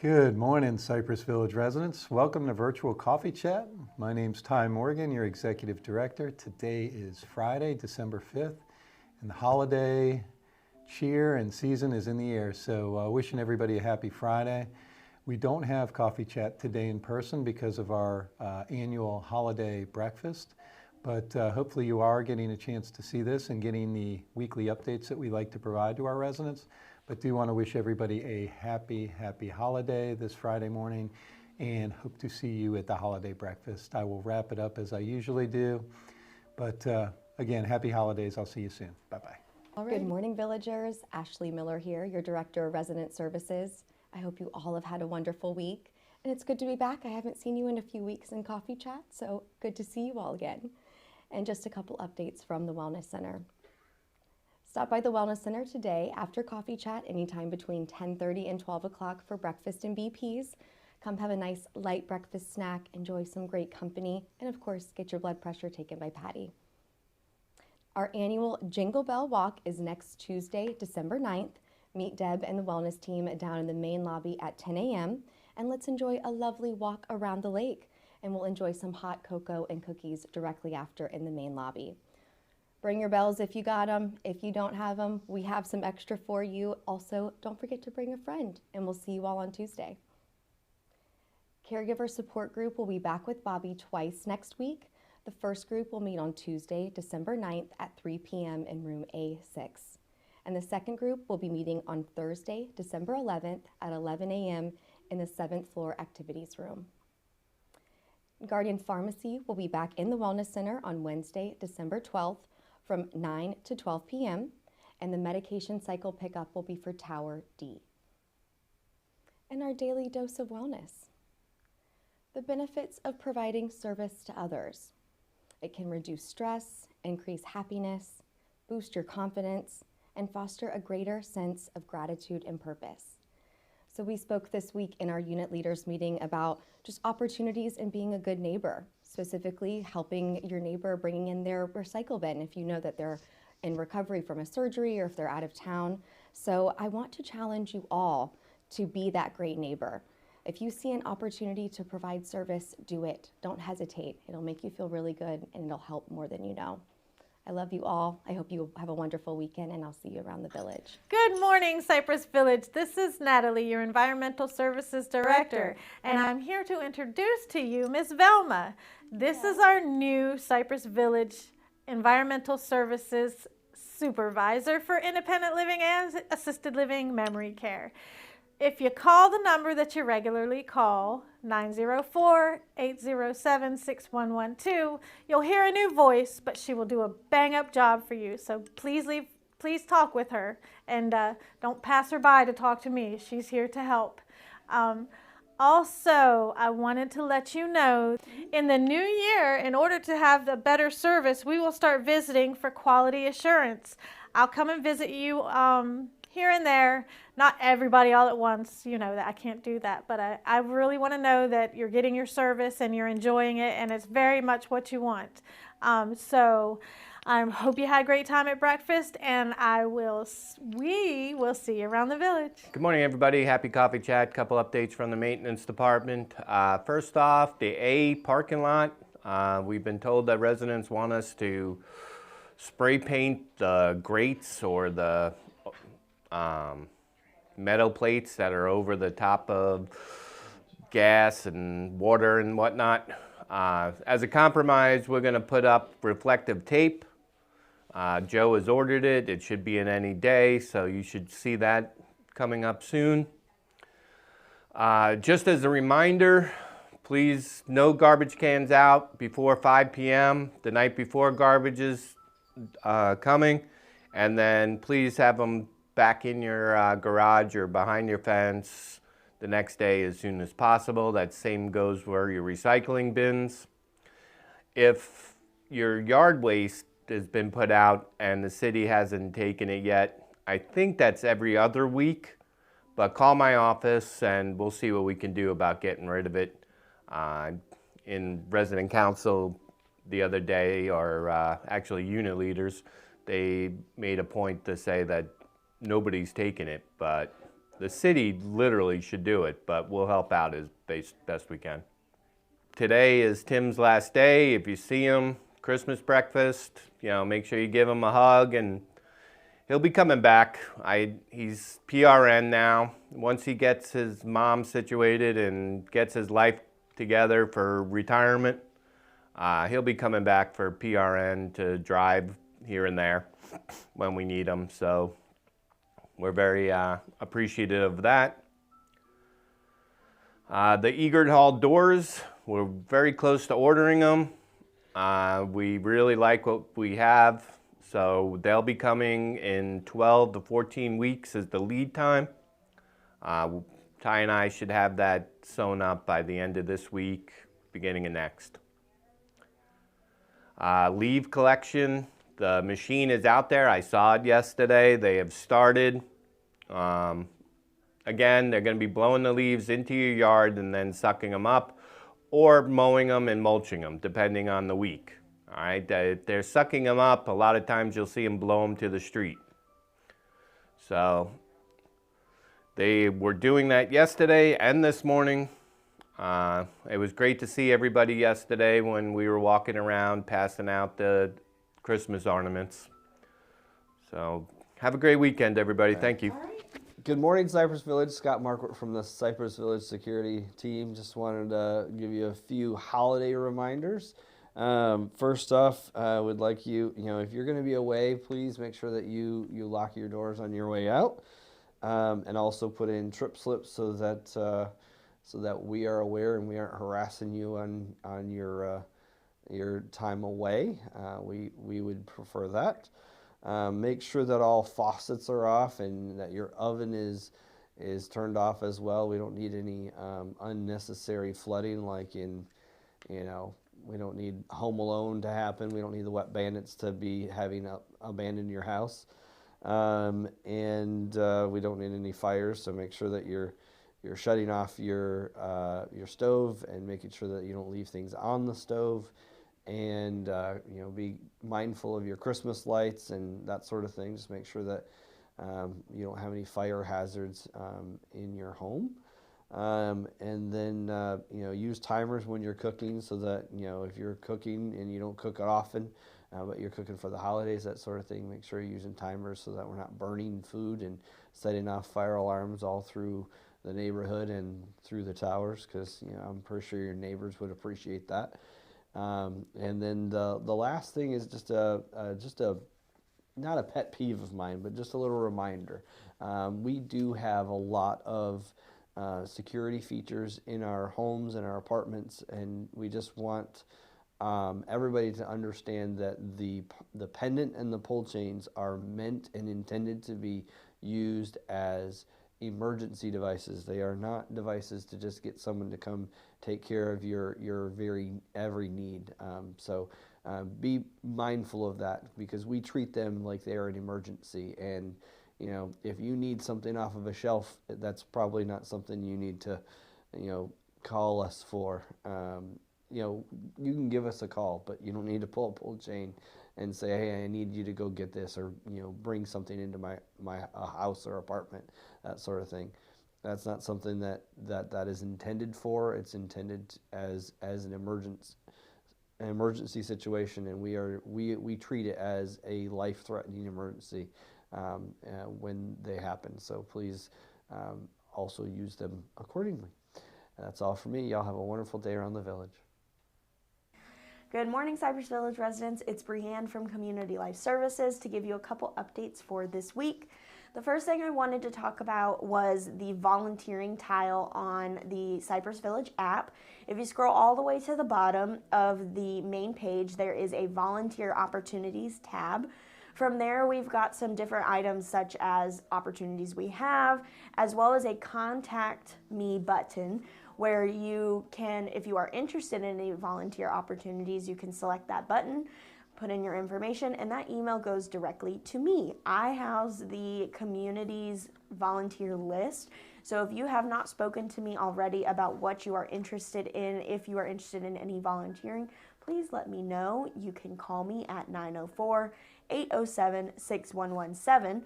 Good morning, Cypress Village residents. Welcome to Virtual Coffee Chat. My name's Ty Morgan, your Executive Director. Today is Friday, December 5th, and the holiday cheer and season is in the air, so wishing everybody a happy Friday. We don't have Coffee Chat today in person because of our annual holiday breakfast, but hopefully you are getting a chance to see this and getting the weekly updates that we like to provide to our residents. But do want to wish everybody a happy holiday this Friday morning and hope to see you at the holiday breakfast. I will wrap it up as I usually do. But again, happy holidays. I'll see you soon. Bye-bye. Good morning, villagers. Ashley Miller here, your Director of Resident Services. I hope you all have had a wonderful week. And it's good to be back. I haven't seen you in a few weeks in Coffee Chat, so good to see you all again. And just a couple updates from the Wellness Center. Stop by the Wellness Center today after Coffee Chat anytime between 10:30 and 12 o'clock for breakfast and BPs. Come have a nice light breakfast snack, enjoy some great company, and of course, get your blood pressure taken by Patty. Our annual Jingle Bell Walk is next Tuesday, December 9th. Meet Deb and the wellness team down in the main lobby at 10 a.m. and let's enjoy a lovely walk around the lake. And we'll enjoy some hot cocoa and cookies directly after in the main lobby. Bring your bells if you got them. If you don't have them, we have some extra for you. Also, don't forget to bring a friend, and we'll see you all on Tuesday. Caregiver Support Group will be back with Bobby twice next week. The first group will meet on Tuesday, December 9th at 3 p.m. in room A6. And the second group will be meeting on Thursday, December 11th at 11 a.m. in the 7th floor activities room. Guardian Pharmacy will be back in the Wellness Center on Wednesday, December 12th from 9 to 12 p.m. and the medication cycle pickup will be for Tower D. And our daily dose of wellness. The benefits of providing service to others. It can reduce stress, increase happiness, boost your confidence, and foster a greater sense of gratitude and purpose. So we spoke this week in our unit leaders meeting about just opportunities in being a good neighbor, specifically helping your neighbor bringing in their recycle bin if you know that they're in recovery from a surgery or if they're out of town. So I want to challenge you all to be that great neighbor. If you see an opportunity to provide service, do it. Don't hesitate. It'll make you feel really good and it'll help more than you know. I love you all. I hope you have a wonderful weekend and I'll see you around the village. Good morning, Cypress Village. This is Natalie, your Environmental Services Director, and I'm here to introduce to you Ms. Velma. This is our new Cypress Village Environmental Services Supervisor for Independent Living and Assisted Living Memory Care. If you call the number that you regularly call, 904-807-6112, you'll hear a new voice, but she will do a bang-up job for you. So please talk with her, and don't pass her by to talk to me. She's here to help. Also, I wanted to let you know, in the new year, in order to have a better service, we will start visiting for quality assurance. I'll come and visit you here and there, not everybody all at once, you know that I can't do that, but I really want to know that you're getting your service and you're enjoying it and it's very much what you want. So I hope you had a great time at breakfast and we will see you around the village. Good morning, everybody. Happy Coffee Chat. Couple updates from the maintenance department. First off, the A parking lot. We've been told that residents want us to spray paint the grates or the metal plates that are over the top of gas and water and whatnot. As a compromise, we're going to put up reflective tape. Joe has ordered it. It should be in any day, so you should see that coming up soon. Just as a reminder, please, no garbage cans out before 5 p.m. the night before garbage is coming, and then please have them back in your garage or behind your fence the next day as soon as possible. That same goes for your recycling bins. If your yard waste has been put out and the city hasn't taken it yet, I think that's every other week, but call my office and we'll see what we can do about getting rid of it. In resident council the other day, or actually unit leaders, they made a point to say that nobody's taken it, but The city literally should do it, but we'll help out as best we can. Today is Tim's last day. If you see him, Christmas breakfast, make sure you give him a hug, and he'll be coming back. He's PRN now. Once he gets his mom situated and gets his life together for retirement, he'll be coming back for PRN to drive here and there when we need him. So we're very appreciative of that. The Egert Hall doors, we're very close to ordering them. We really like what we have, so they'll be coming in 12 to 14 weeks is the lead time. Ty and I should have that sewn up by the end of this week, beginning of next. Leaf collection, the machine is out there. I saw it yesterday. They have started. Again, they're going to be blowing the leaves into your yard and then sucking them up, or mowing them and mulching them, depending on the week. All right, if they're sucking them up, a lot of times you'll see them blow them to the street. So they were doing that yesterday and this morning. It was great to see everybody yesterday when we were walking around passing out the Christmas ornaments. So have a great weekend, everybody. Thank you. Good morning, Cypress Village. Scott Marquardt from the Cypress Village security team. Just wanted to give you a few holiday reminders. First off, I would like you, if you're going to be away, please make sure that you lock your doors on your way out, and also put in trip slips so that we are aware and we aren't harassing you on your time away. We would prefer that. Make sure that all faucets are off and that your oven is turned off as well. We don't need any unnecessary flooding like in, we don't need Home Alone to happen. We don't need the wet bandits to be having abandoned your house. And we don't need any fires, so make sure that you're shutting off your stove and making sure that you don't leave things on the stove. And be mindful of your Christmas lights and that sort of thing. Just make sure that you don't have any fire hazards in your home. And then use timers when you're cooking, so that if you're cooking and you don't cook it often, but you're cooking for the holidays, that sort of thing, make sure you're using timers so that we're not burning food and setting off fire alarms all through the neighborhood and through the towers, because I'm pretty sure your neighbors would appreciate that. And then the last thing is just a not a pet peeve of mine, but just a little reminder. We do have a lot of security features in our homes and our apartments, and we just want everybody to understand that the pendant and the pull chains are meant and intended to be used as emergency devices. They are not devices to just get someone to come take care of your every need. So be mindful of that, because we treat them like they are an emergency. And if you need something off of a shelf, that's probably not something you need to call us for. You can give us a call, but you don't need to pull a pull chain and say, hey, I need you to go get this, or bring something into my house or apartment, that sort of thing. That's not something that is intended for. It's intended as an emergency situation, and we treat it as a life-threatening emergency when they happen. So please also use them accordingly. That's all for me. Y'all have a wonderful day around the village. Good morning, Cypress Village residents. It's Brianne from Community Life Services to give you a couple updates for this week. The first thing I wanted to talk about was the volunteering tile on the Cypress Village app. If you scroll all the way to the bottom of the main page, there is a volunteer opportunities tab. From there, we've got some different items such as opportunities we have, as well as a contact me button, where you can, if you are interested in any volunteer opportunities, you can select that button, put in your information, and that email goes directly to me. I house the community's volunteer list, so if you have not spoken to me already about what you are interested in, if you are interested in any volunteering, please let me know. You can call me at 904-807-6117,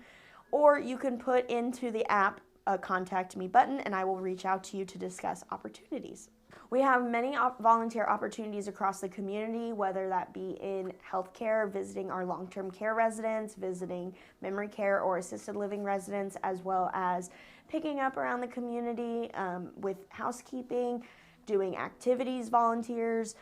or you can put into the app a contact me button and I will reach out to you to discuss opportunities. We have many volunteer opportunities across the community, whether that be in healthcare, visiting our long-term care residents, visiting memory care or assisted living residents, as well as picking up around the community with housekeeping, doing activities, volunteers.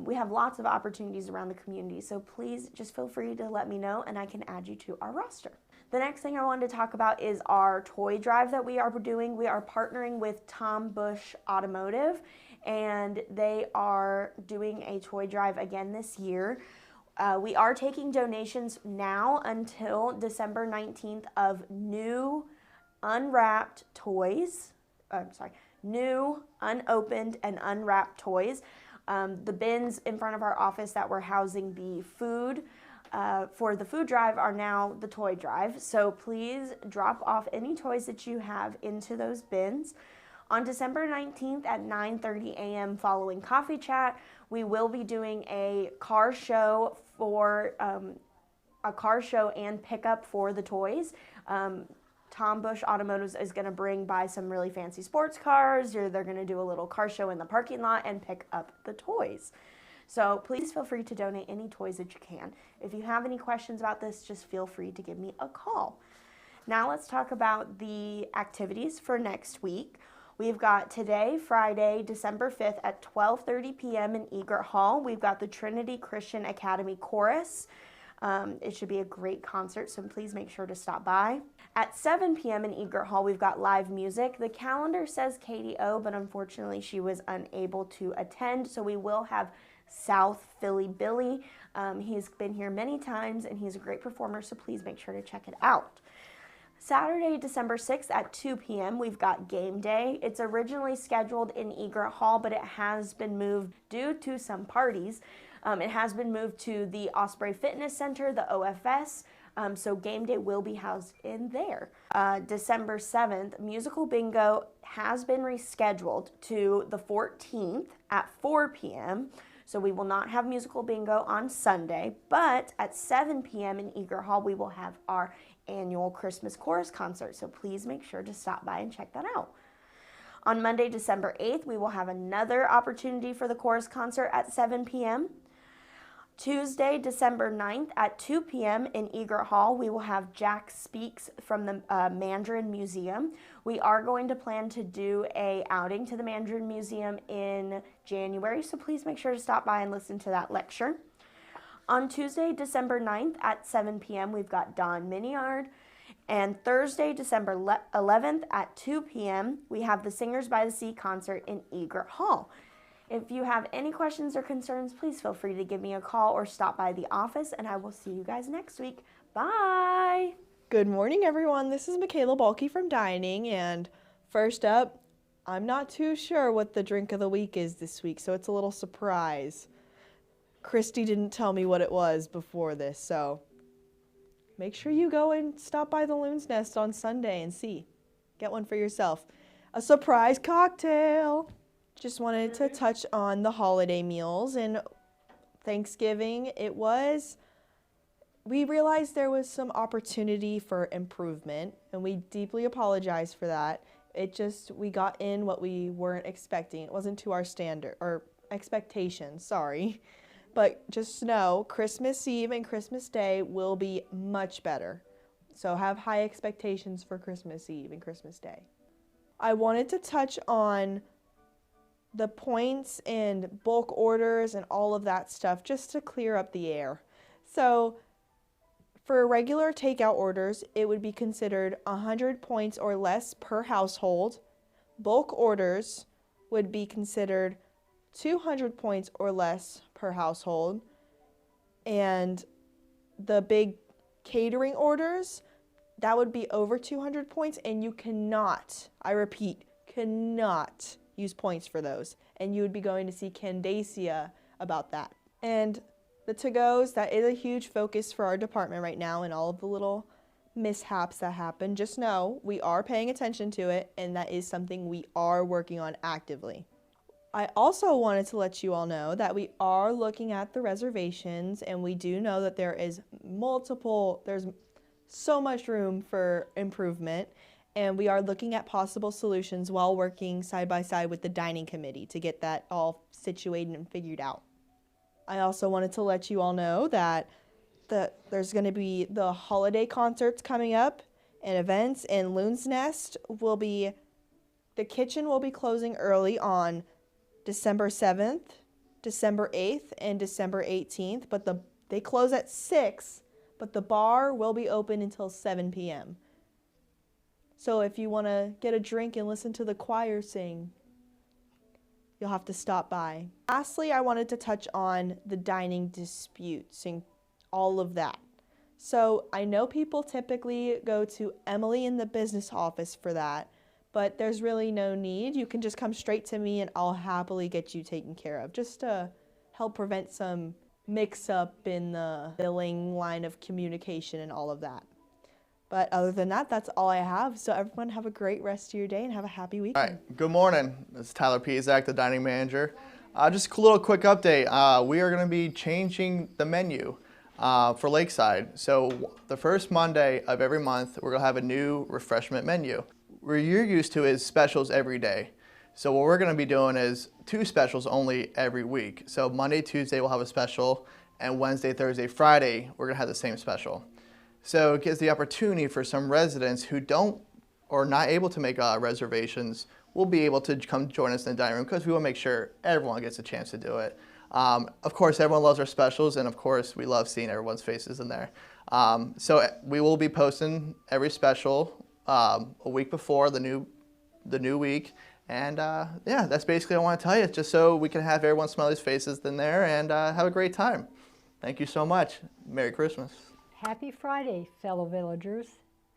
We have lots of opportunities around the community, so please just feel free to let me know and I can add you to our roster. The next thing I wanted to talk about is our toy drive that we are doing. We are partnering with Tom Bush Automotive, and they are doing a toy drive again this year. We are taking donations now until December 19th of new unwrapped toys. New, unopened, and unwrapped toys. The bins in front of our office that were housing the food for the food drive are now the toy drive. So please drop off any toys that you have into those bins. On December 19th at 9:30 a.m. following coffee chat, we will be doing a car show and pickup for the toys. Tom Bush Automotive is going to bring by some really fancy sports cars, or they're going to do a little car show in the parking lot and pick up the toys. So please feel free to donate any toys that you can. If you have any questions about this, just feel free to give me a call. Now let's talk about the activities for next week. We've got today, Friday, December 5th at 12:30 p.m. in Egert Hall. We've got the Trinity Christian Academy Chorus. It should be a great concert, so please make sure to stop by. At 7 p.m. in Egert Hall, we've got live music. The calendar says Katie O, but unfortunately she was unable to attend, so we will have South Philly Billy. He's been here many times, and he's a great performer, so please make sure to check it out. Saturday, December 6th at 2 p.m., we've got game day. It's originally scheduled in Egert Hall, but it has been moved due to some parties. It has been moved to the Osprey Fitness Center, the OFS, so game day will be housed in there. December 7th, musical bingo has been rescheduled to the 14th at 4 p.m., so we will not have musical bingo on Sunday, but at 7 p.m. in Egert Hall, we will have our annual Christmas chorus concert, so please make sure to stop by and check that out. On Monday, December 8th, we will have another opportunity for the chorus concert at 7 p.m. Tuesday, December 9th at 2 p.m. in Egert Hall, we will have Jack Speaks from the Mandarin Museum. We are going to plan to do a outing to the Mandarin Museum in January, so please make sure to stop by and listen to that lecture. On Tuesday, December 9th at 7 p.m., we've got Don Miniard. And Thursday, December 11th at 2 p.m., we have the Singers by the Sea concert in Egert Hall. If you have any questions or concerns, please feel free to give me a call or stop by the office, and I will see you guys next week. Bye! Good morning, everyone. This is Michaela Balke from Dining, and first up, I'm not too sure what the drink of the week is this week, so it's a little surprise. Christy didn't tell me what it was before this, so make sure you go and stop by the Loon's Nest on Sunday and see. Get one for yourself. A surprise cocktail! Just wanted to touch on the holiday meals and Thanksgiving. We realized there was some opportunity for improvement, and we deeply apologize for that. We got in what we weren't expecting. It wasn't to our standard, or expectations, sorry. But just know, Christmas Eve and Christmas Day will be much better. So have high expectations for Christmas Eve and Christmas Day. I wanted to touch on the points and bulk orders and all of that stuff just to clear up the air. So for regular takeout orders, it would be considered 100 points or less per household. Bulk orders would be considered 200 points or less per household. And the big catering orders, that would be over 200 points, and you cannot, I repeat, cannot use points for those. And you would be going to see Candacia about that. And the to-goes, that is a huge focus for our department right now, and all of the little mishaps that happen. Just know we are paying attention to it, and that is something we are working on actively. I also wanted to let you all know that we are looking at the reservations, and we do know that there's so much room for improvement, And we are looking at possible solutions while working side by side with the dining committee to get that all situated and figured out. I also wanted to let you all know that there's going to be the holiday concerts coming up and events, and Loon's Nest the kitchen will be closing early on December 7th, December 8th, and December 18th, but they close at 6, but the bar will be open until 7 p.m. So if you want to get a drink and listen to the choir sing, you'll have to stop by. Lastly, I wanted to touch on the dining disputes and all of that. So I know people typically go to Emily in the business office for that, but there's really no need. You can just come straight to me and I'll happily get you taken care of, just to help prevent some mix-up in the billing line of communication and all of that. But other than that, that's all I have. So everyone have a great rest of your day and have a happy weekend. All right, good morning. This is Tyler Pizak, the dining manager. Just a little quick update. We are going to be changing the menu for Lakeside. So the first Monday of every month, we're going to have a new refreshment menu. Where you're used to is specials every day. So what we're going to be doing is 2 specials only every week. So Monday, Tuesday, we'll have a special, and Wednesday, Thursday, Friday, we're going to have the same special. So it gives the opportunity for some residents who don't or not able to make reservations will be able to come join us in the dining room, because we want to make sure everyone gets a chance to do it. Of course, everyone loves our specials, and of course, we love seeing everyone's faces in there. So we will be posting every special a week before the new week. And yeah, that's basically what I want to tell you, just so we can have everyone smell these faces in there and have a great time. Thank you so much. Merry Christmas. Happy Friday, fellow villagers.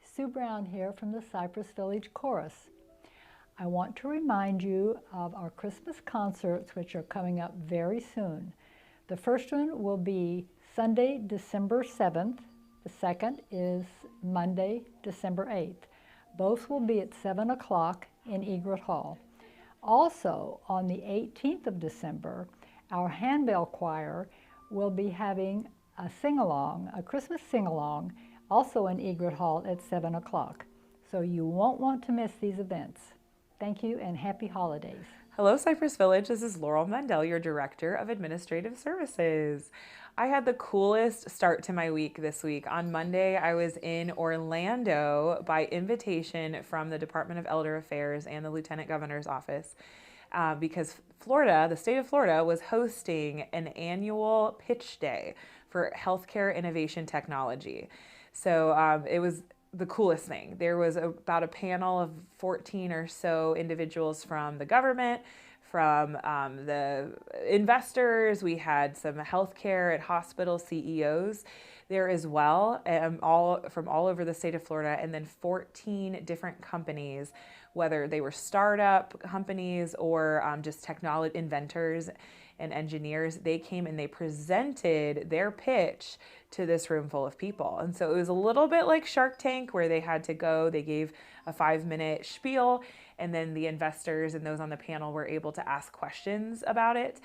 Sue Brown here from the Cypress Village Chorus. I want to remind you of our Christmas concerts, which are coming up very soon. The first one will be Sunday, December 7th. The second is Monday, December 8th. Both will be at 7 o'clock in Egret Hall. Also, on the 18th of December, our handbell choir will be having a sing-along, a Christmas sing-along, also in Egret Hall at 7 o'clock. So you won't want to miss these events. Thank you and happy holidays. Hello, Cypress Village. This is Laurel Mendel, your Director of Administrative Services. I had the coolest start to my week this week. On Monday, I was in Orlando by invitation from the Department of Elder Affairs and the Lieutenant Governor's Office because Florida, the state of Florida, was hosting an annual pitch day for healthcare innovation technology. So it was the coolest thing. There was about a panel of 14 or so individuals from the government, from the investors. We had some healthcare and hospital CEOs there as well, from all over the state of Florida, and then 14 different companies, whether they were startup companies or just technology inventors and engineers. They came and they presented their pitch to this room full of people. And so it was a little bit like Shark Tank, where they had to go, they gave a 5-minute spiel, and then the investors and those on the panel were able to ask questions about it.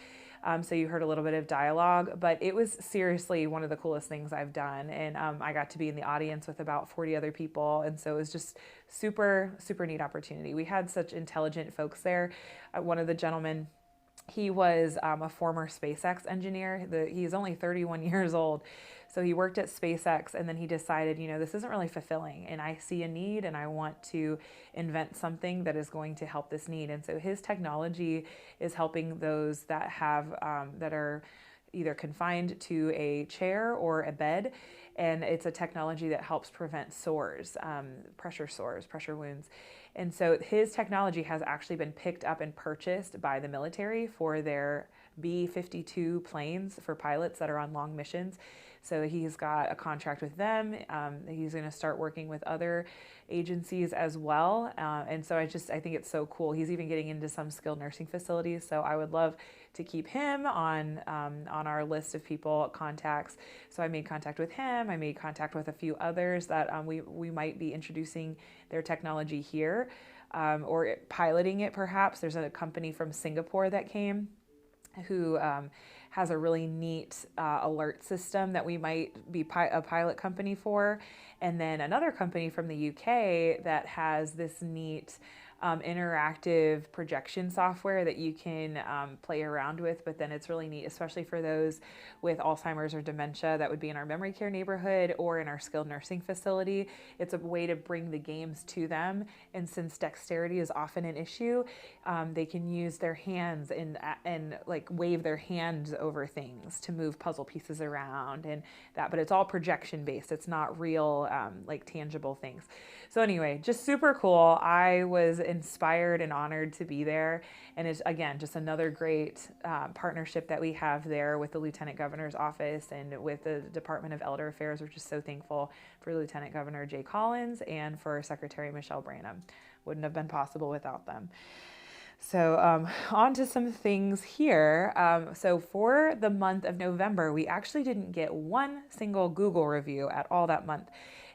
So you heard a little bit of dialogue, but it was seriously one of the coolest things I've done. And I got to be in the audience with about 40 other people. And so it was just super, super neat opportunity. We had such intelligent folks there. One of the gentlemen, he was a former SpaceX engineer. He's only 31 years old. So he worked at SpaceX, and then he decided, this isn't really fulfilling, and I see a need and I want to invent something that is going to help this need. And so his technology is helping those that have, that are either confined to a chair or a bed. And it's a technology that helps prevent sores, pressure wounds. And so his technology has actually been picked up and purchased by the military for their B-52 planes for pilots that are on long missions. So he's got a contract with them. He's going to start working with other agencies as well. And so I think it's so cool. He's even getting into some skilled nursing facilities. So I would love to keep him on our list of people contacts. So I made contact with him. I made contact with a few others that we might be introducing their technology here or piloting it perhaps. There's a company from Singapore that came who has a really neat alert system that we might be a pilot company for. And then another company from the UK that has this neat interactive projection software that you can play around with, but then it's really neat, especially for those with Alzheimer's or dementia that would be in our memory care neighborhood or in our skilled nursing facility. It's a way to bring the games to them, and since dexterity is often an issue, they can use their hands and like wave their hands over things to move puzzle pieces around and that, but it's all projection based. It's not real like tangible things. So anyway, just super cool. I was inspired and honored to be there. And it's, again, just another great partnership that we have there with the Lieutenant Governor's office and with the Department of Elder Affairs. We're just so thankful for Lieutenant Governor Jay Collins and for Secretary Michelle Branham. Wouldn't have been possible without them. So on to some things here. So for the month of November, we actually didn't get one single Google review at all that month.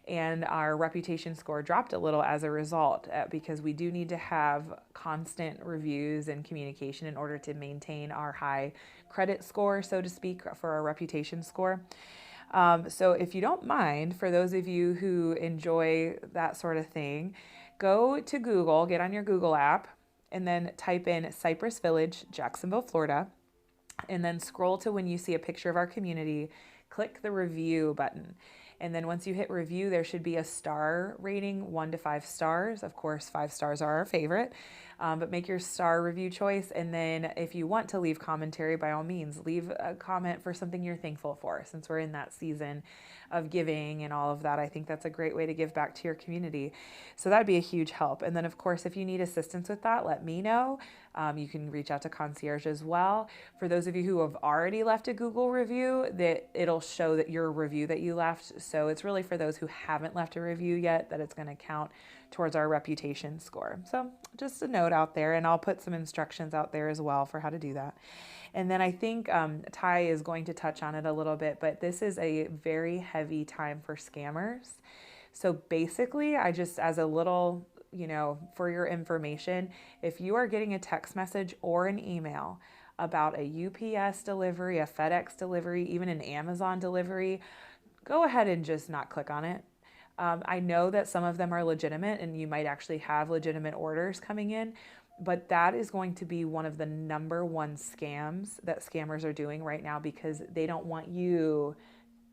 And our reputation score dropped a little as a result because we do need to have constant reviews and communication in order to maintain our high credit score, so to speak, for our reputation score. So if you don't mind, for those of you who enjoy that sort of thing, go to Google, get on your Google app, and then type in Cypress Village, Jacksonville, Florida, and then scroll to when you see a picture of our community, click the review button. And then once you hit review, there should be a star rating, 1 to 5 stars. Of course, 5 stars are our favorite, but make your star review choice. And then if you want to leave commentary, by all means, leave a comment for something you're thankful for. Since we're in that season of giving and all of that, I think that's a great way to give back to your community. So that'd be a huge help. And then of course, if you need assistance with that, let me know. You can reach out to Concierge as well. For those of you who have already left a Google review, that it'll show that your review that you left. So it's really for those who haven't left a review yet that it's going to count towards our reputation score. So just a note out there, and I'll put some instructions out there as well for how to do that. And then I think Ty is going to touch on it a little bit, but this is a very heavy time for scammers. So basically, I just, as a little, for your information, if you are getting a text message or an email about a UPS delivery, a FedEx delivery, even an Amazon delivery, go ahead and just not click on it. I know that some of them are legitimate and you might actually have legitimate orders coming in, but that is going to be one of the #1 scams that scammers are doing right now because they don't want you.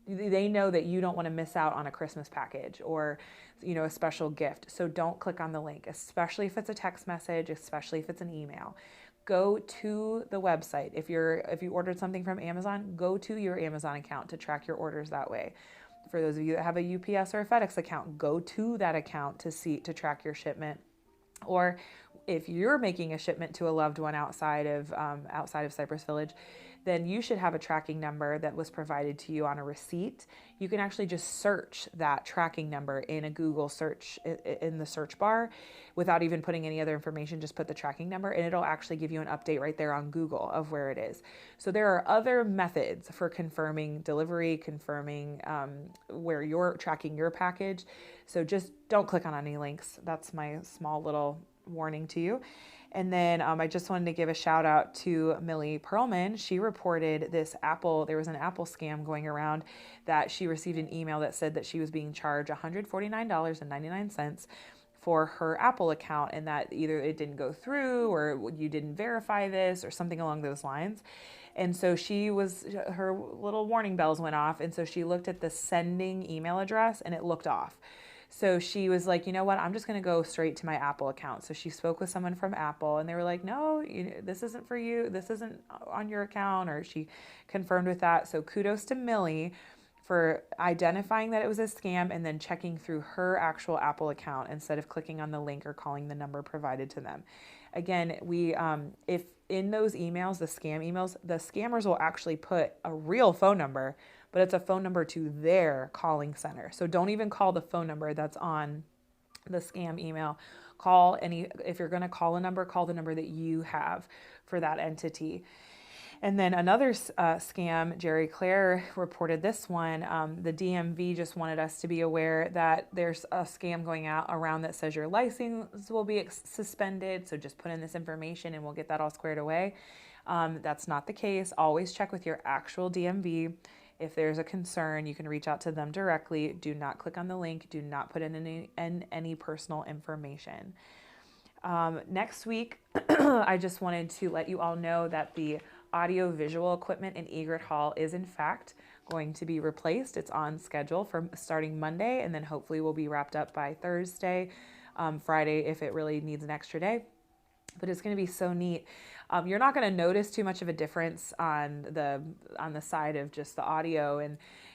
They know that you don't want to miss out on a Christmas package or, a special gift. So don't click on the link, especially if it's a text message, especially if it's an email. Go to the website. If you ordered something from Amazon, go to your Amazon account to track your orders that way. For those of you that have a UPS or a FedEx account, go to that account to track your shipment. Or if you're making a shipment to a loved one outside of Cypress Village, then you should have a tracking number that was provided to you on a receipt. You can actually just search that tracking number in a Google search in the search bar without even putting any other information. Just put the tracking number and it'll actually give you an update right there on Google of where it is. So there are other methods for confirming delivery, confirming where you're tracking your package. So just don't click on any links. That's my small little warning to you. And then I just wanted to give a shout out to Millie Perlman. She reported there was an Apple scam going around that she received an email that said that she was being charged $149.99 for her Apple account and that either it didn't go through or you didn't verify this or something along those lines. And so her little warning bells went off. And so she looked at the sending email address and it looked off. So she was like, you know what, I'm just going to go straight to my Apple account. So she spoke with someone from Apple and they were like, no, this isn't for you. This isn't on your account. Or she confirmed with that. So kudos to Millie for identifying that it was a scam and then checking through her actual Apple account instead of clicking on the link or calling the number provided to them. Again, if in those emails, the scam emails, the scammers will actually put a real phone number, but it's a phone number to their calling center. So don't even call the phone number that's on the scam email. If you're going to call a number, call the number that you have for that entity. And then another scam, Jerry Claire reported this one. The DMV just wanted us to be aware that there's a scam going out around that says your license will be suspended. So just put in this information and we'll get that all squared away. That's not the case. Always check with your actual DMV. If there's a concern, you can reach out to them directly. Do not click on the link. Do not put in any personal information. Next week, I just wanted to let you all know that the audio-visual equipment in Egret Hall is in fact going to be replaced. It's on schedule for starting Monday, and then hopefully will be wrapped up by Thursday, Friday if it really needs an extra day. But it's going to be so neat. You're not going to notice too much of a difference on the side of just the audio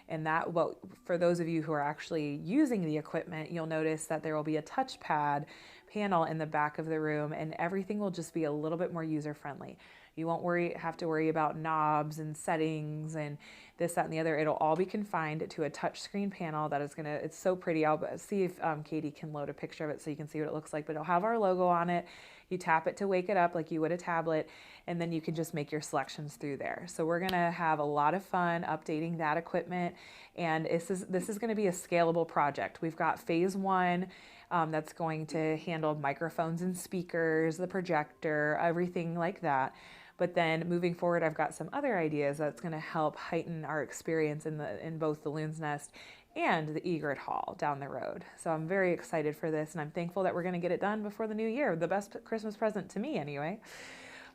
and that. But for those of you who are actually using the equipment, you'll notice that there will be a touchpad panel in the back of the room, and everything will just be a little bit more user-friendly. You won't have to worry about knobs and settings and this, that, and the other. It'll all be confined to a touchscreen panel that is it's so pretty. I'll see if Katie can load a picture of it so you can see what it looks like, but it'll have our logo on it. You tap it to wake it up like you would a tablet, and then you can just make your selections through there. So we're gonna have a lot of fun updating that equipment, and this is gonna be a scalable project. We've got phase one, that's going to handle microphones and speakers, the projector, everything like that. But then moving forward, I've got some other ideas that's going to help heighten our experience in both the Loon's Nest and the Egret Hall down the road. So I'm very excited for this, and I'm thankful that we're going to get it done before the new year. The best Christmas present to me, anyway.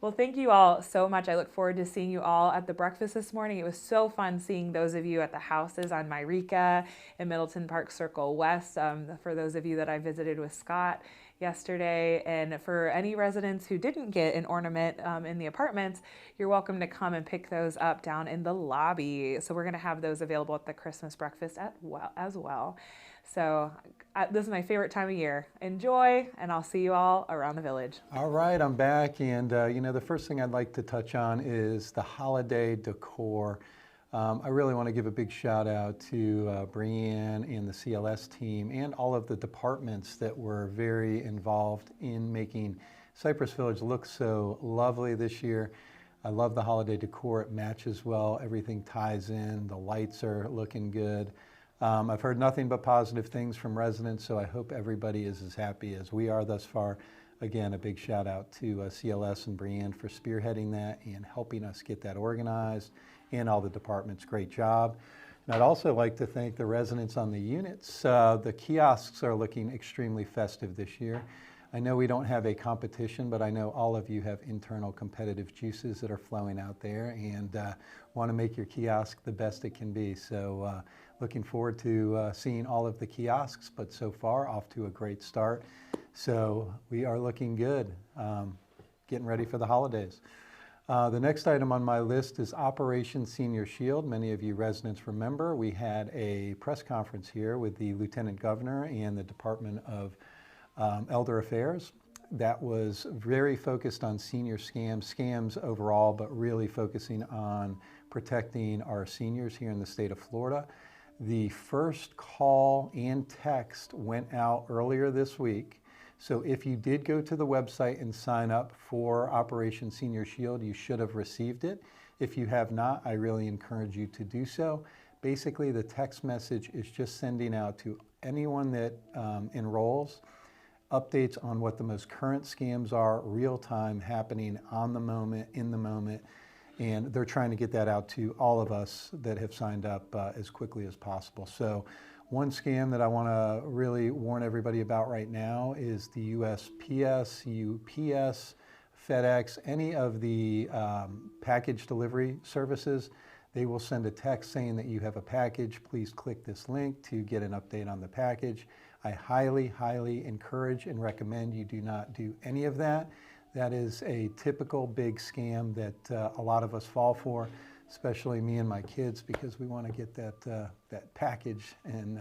Well, thank you all so much. I look forward to seeing you all at the breakfast this morning. It was so fun seeing those of you at the houses on Myrika and Middleton Park Circle West, for those of you that I visited with Scott yesterday. And for any residents who didn't get an ornament in the apartments, you're welcome to come and pick those up down in the lobby. So we're going to have those available at the Christmas breakfast as well. So this is my favorite time of year. Enjoy, and I'll see you all around the village. All right, I'm back, and the first thing I'd like to touch on is the holiday decor. I really want to give a big shout out to Brianne and the CLS team and all of the departments that were very involved in making Cypress Village look so lovely this year. I love the holiday decor. It matches well. Everything ties in. The lights are looking good. I've heard nothing but positive things from residents, so I hope everybody is as happy as we are thus far. Again, a big shout out to CLS and Brianne for spearheading that and helping us get that organized, and all the departments. Great job. And I'd also like to thank the residents on the units. The kiosks are looking extremely festive this year. I know we don't have a competition, but I know all of you have internal competitive juices that are flowing out there, and want to make your kiosk the best it can be. So looking forward to seeing all of the kiosks, but so far off to a great start. So we are looking good, getting ready for the holidays. The next item on my list is Operation Senior Shield. Many of you residents remember we had a press conference here with the Lieutenant Governor and the Department of Elder Affairs that was very focused on senior scams overall, but really focusing on protecting our seniors here in the state of Florida. The first call and text went out earlier this week. So if you did go to the website and sign up for Operation Senior Shield, you should have received it. If you have not, I really encourage you to do so. Basically, the text message is just sending out to anyone that enrolls updates on what the most current scams are, real time, happening on the moment, in the moment. And they're trying to get that out to all of us that have signed up as quickly as possible. So one scam that I want to really warn everybody about right now is the USPS, UPS, FedEx, any of the package delivery services. They will send a text saying that you have a package. Please click this link to get an update on the package. I highly, highly encourage and recommend you do not do any of that. That is a typical big scam that a lot of us fall for, especially me and my kids, because we want to get that package. And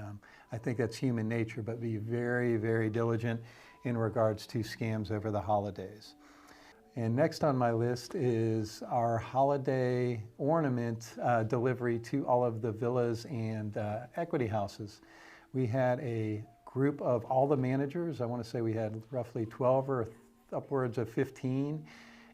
I think that's human nature, but be very, very diligent in regards to scams over the holidays. And next on my list is our holiday ornament delivery to all of the villas and equity houses. We had a group of all the managers. I want to say we had roughly 12 or upwards of 15.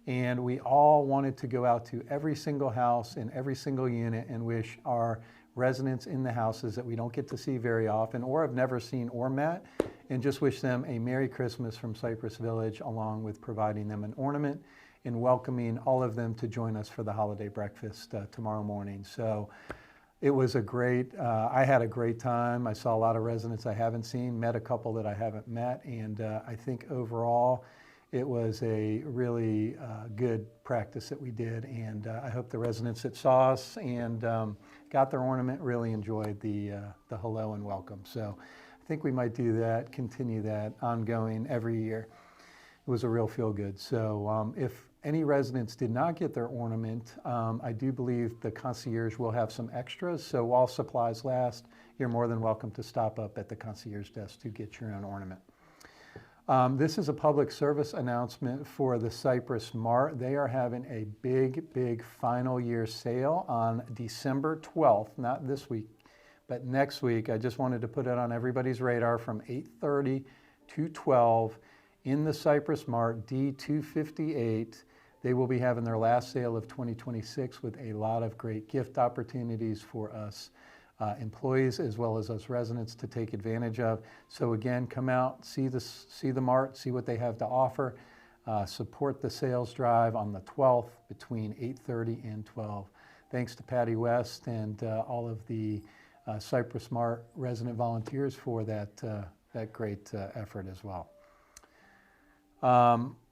And we all wanted to go out to every single house in every single unit and wish our residents in the houses that we don't get to see very often or have never seen or met, and just wish them a Merry Christmas from Cypress Village, along with providing them an ornament in welcoming all of them to join us for the holiday breakfast tomorrow morning. So it was a great, I had a great time. I saw a lot of residents I haven't seen, met a couple that I haven't met, and I think overall it was a really good practice that we did, and I hope the residents that saw us and got their ornament really enjoyed the hello and welcome. So I think we might do that, continue that ongoing every year. It was a real feel good. So if any residents did not get their ornament, I do believe the concierge will have some extras. So while supplies last, you're more than welcome to stop up at the concierge desk to get your own ornament. This is a public service announcement for the Cypress Mart. They are having a big final year sale on December 12th, not this week, but next week. I just wanted to put it on everybody's radar from 8:30 to 12 in the Cypress Mart, D258. They will be having their last sale of 2026 with a lot of great gift opportunities for us employees as well as us residents to take advantage of. So again, come out, see the Mart, see what they have to offer. Support the sales drive on the 12th between 8:30 and 12. Thanks to Patty West and all of the Cypress Mart resident volunteers for that great effort as well.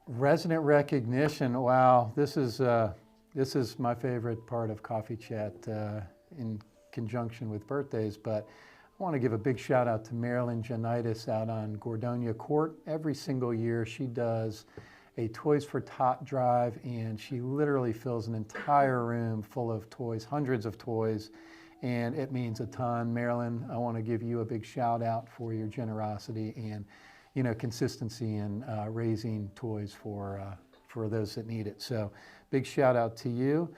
Resident recognition. Wow, this is my favorite part of Coffee Chat in conjunction with birthdays, but I want to give a big shout out to Marilyn Janitis out on Gordonia Court. Every single year she does a Toys for Tot drive, and she literally fills an entire room full of toys, hundreds of toys, and it means a ton. Marilyn, I want to give you a big shout out for your generosity and consistency in raising toys for those that need it. So big shout out to you.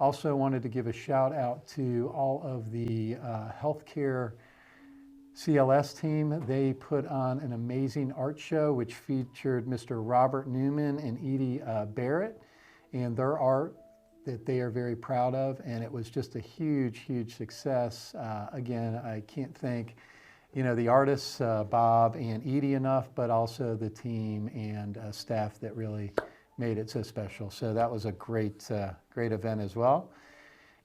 Also wanted to give a shout out to all of the healthcare CLS team. They put on an amazing art show which featured Mr. Robert Newman and Edie Barrett and their art that they are very proud of, and it was just a huge success. Again, I can't thank the artists, Bob and Edie enough, but also the team and staff that really made it so special. So that was a great event as well.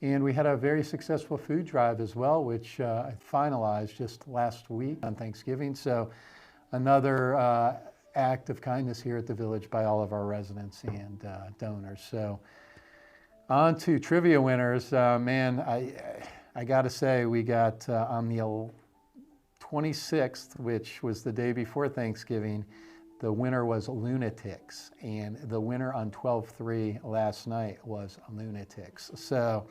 And we had a very successful food drive as well, which I finalized just last week on Thanksgiving. So another act of kindness here at the Village by all of our residents and donors. So on to trivia winners. Man, I got to say, we got on the 26th, which was the day before Thanksgiving, the winner was Lunatics, and the winner on 12/3 last night was Lunatics. So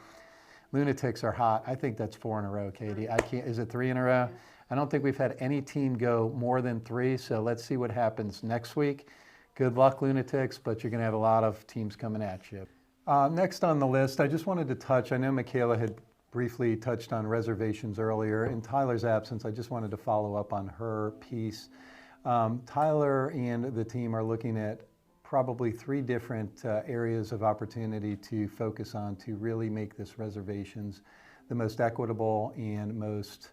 Lunatics are hot. I think that's 4 in a row, Katie. Is it 3 in a row? I don't think we've had any team go more than 3, so let's see what happens next week. Good luck, Lunatics, but you're going to have a lot of teams coming at you. Next on the list, I just wanted to touch, I know Michaela had briefly touched on reservations earlier. In Tyler's absence, I just wanted to follow up on her piece. Tyler and the team are looking at probably 3 different areas of opportunity to focus on to really make this reservations the most equitable and most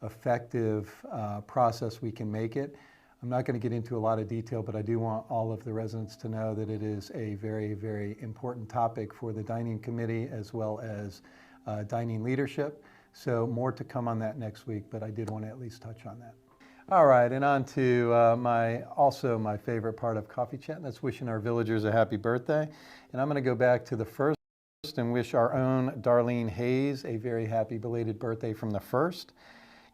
effective process we can make it. I'm not going to get into a lot of detail, but I do want all of the residents to know that it is a very important topic for the dining committee as well as dining leadership. So more to come on that next week, but I did want to at least touch on that. All right, and on to my favorite part of Coffee Chat, and that's wishing our villagers a happy birthday. And I'm going to go back to the first and wish our own Darlene Hayes a very happy belated birthday from the first.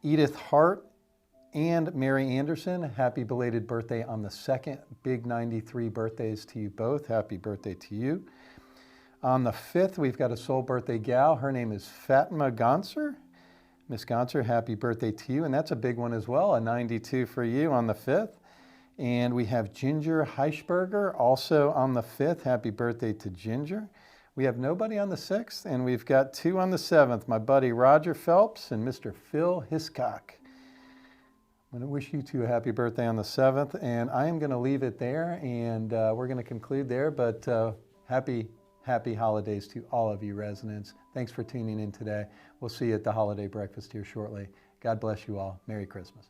Edith Hart and Mary Anderson, happy belated birthday on the second. Big 93 birthdays to you both. Happy birthday to you. On the 5th, we've got a soul birthday gal. Her name is Fatima Gonser. Miss Gonser, happy birthday to you. And that's a big one as well, a 92 for you on the 5th. And we have Ginger Heischberger also on the 5th. Happy birthday to Ginger. We have nobody on the 6th, and we've got 2 on the 7th. My buddy Roger Phelps and Mr. Phil Hiscock. I'm going to wish you 2 a happy birthday on the 7th, and I am going to leave it there, and we're going to conclude there, but happy holidays to all of you residents. Thanks for tuning in today. We'll see you at the holiday breakfast here shortly. God bless you all. Merry Christmas.